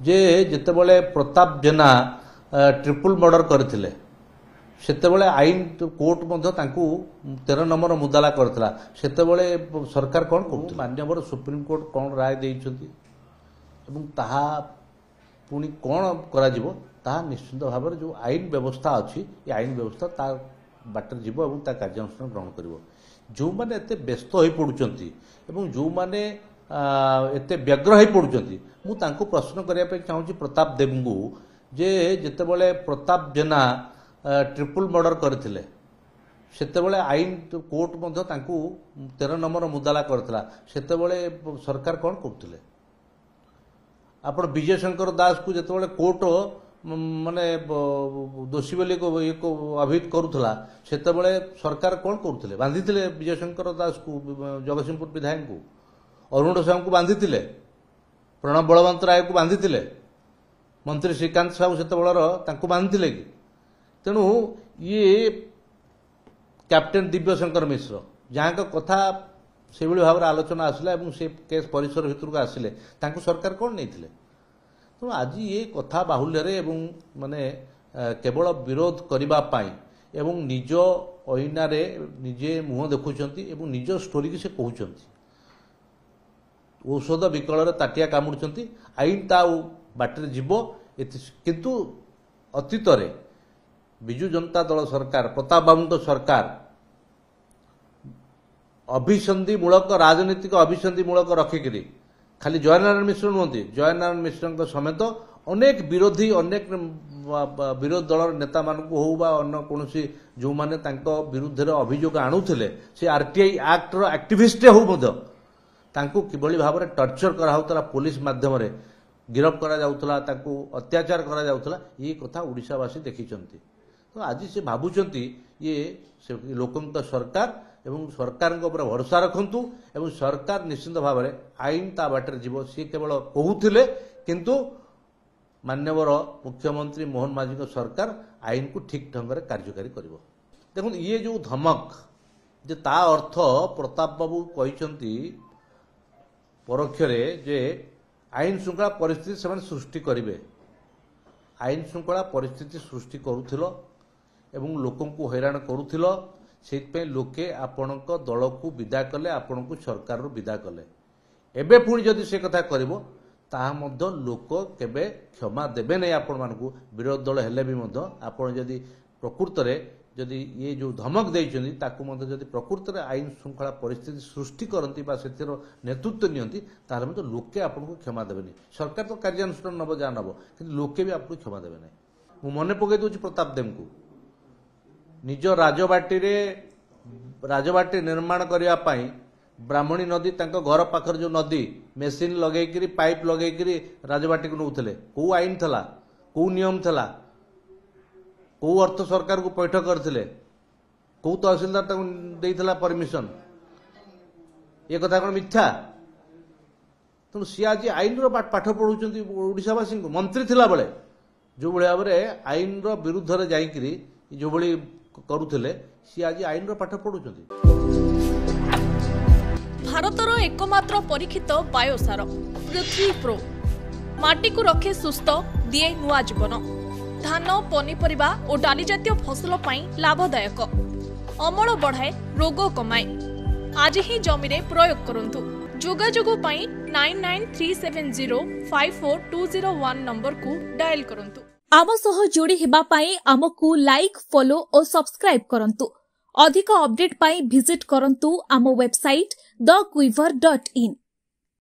जे जितेबाला प्रताप जेना triple murder करथिले सेतेबाला आईन court मध्य तांकू 13 number मुदाला करथिला सेतेबाला सरकार कोन करथि माननीय सुप्रीम कोर्ट कोन राय देइछथि एवं ताहा पुणी कोन करा जिवो ताहा निश्चित भाव में जो आईन व्यवस्था अच्छी ये आईन व्यवस्था ता बाटर जीव और ता कार्यानुष्ठान ग्रहण करिवो जो माने एते व्यस्त होई पडुचंती एवं जो माने एते व्यग्र होई पडुचंती मु तांको प्रश्न करिया पे चाहूची प्रताप देवंगु जे जेतेबेले प्रताप जेना ट्रिपल मर्डर करथिले सेतेबेले आईन कोर्ट मध्य तांकू 13 नंबर मुदाला करथिला सेतेबेले सरकार कोन करथिले आपण विजय शंकर दास को जेतेबेले कोर्ट माने दोषी बोली को अभिहित करुला सेतेबेले सरकार कौन करुले बांधि विजय शंकर दास को जगतसिंहपुर विधायक को अरुण साहू को बांधि प्रणब बलवंत राय को बांधि मंत्री श्रीकांत साहू से बांधि कि तेणु ये कैप्टेन दिव्यशंकर मिश्र जहाँ का कथा से भाव में आलोचना आसला से केस परिसर भितर को आसिले सरकार कौन नहीं तो आज ये कथा बाहुल्य माने केवल विरोध करने एवं निज अइनारे निजे मुह देखुंट निज स्टोरी की से कहते औषध विकल ताटिया कामुड़ुंट आईन ता बाटर जीव किंतु अतीत विजु जनता दल सरकार प्रताप बाबू सरकार अभिसंधिमूलक राजनीतिक अभिसंधिमूलक रखिकी खाली जयनारायण मिश्र नुहति जयनारायण मिश्र समेत अनेक विरोधी अनेक विरोधी दल नेता मानक हो अन्य कौन जो माने विरुद्ध अभियोग आणुले से आरटीआई एक्ट एक्टिविस्ट हो किभली भाव में टर्चर कराला पुलिस माध्यम गिरफ करा अत्याचार करा ये कथा ओडिशावासी देखी तो आज से भावुंट ये लोक सरकार एवं सरकार भरोसा रखु एवं सरकार निश्चित भाव में आईन ता बाटर जीव सी केवल कहूले किंतु माननीय मुख्यमंत्री मोहन माझी सरकार आईन को ठीक ढंग से कार्यकारी कर देखो ये जो धमक जे ता अर्थ प्रताप बाबू कहते परोक्षरे जे आईन श्रृंखला परिस्थिति से सृष्टि करेंगे आईन श्रृंखला परिस्थिति सृष्टि करुथिल एवं लोकों को हैरान करुथिल से लोके आपण दल को विदा कले आपण को सरकार विदा कले एबे पुणी जदि से कथा करिवो ताहा मध्य लोक केबे क्षमा देबे नहीं आपण मानकू विरोध दल हेले भी मध्य आपण जदि प्रकृत रे जदि ये जो धमक देइछन्ती ताकू मध्य जदि प्रकृत रे आईन श्रृंखला परिस्थिति सृष्टि करंती बा सेतिर नेतृत्व नियंती ताहले मध्य लोके आपण को क्षमा देबे नहीं सरकार तो कार्यानुष्ठान नब जा नब किंतु लोके भी आपण क्षमा देबे नहीं मु मने पकई दोछि प्रताप देव को निज राजबाटी निर्माण करने ब्राह्मणी नदी घर पाखर जो नदी मेसीन लगे पाइप लगे राजबाटी को नौले कौ आईन थला कौ नियम थला कौ अर्थ सरकार को पैठ करते कौ तहसीलदार देइथला परमिशन ये कथा कौन मिथ्या तेणु सी आज आईन पाठ पढ़ुं ओडिशावासी मंत्री थिला बेले जो भाव में आईन विरुद्ध में जाकि जो भाई करुले सी आज आईन पाठ पढ़ुं भारतर एकमात्र परीक्षित बायोसार पृथ्वी प्रो माटी को रखे सुस्थ दिए नुआ जीवन धान पनीपरिबा और डाली जातीय फसल लाभदायक अमल बढ़ाए रोग कमाए आज ही जमी रे प्रयोग करंतु जोगाजोग 9937054201 नंबर को डायल करंतु आम सह जोड़ी हेबा पाई आमको लाइक फॉलो और सब्सक्राइब करंतु अधिक अपडेट पाई विजिट करंतु आम वेबसाइट thequiver.in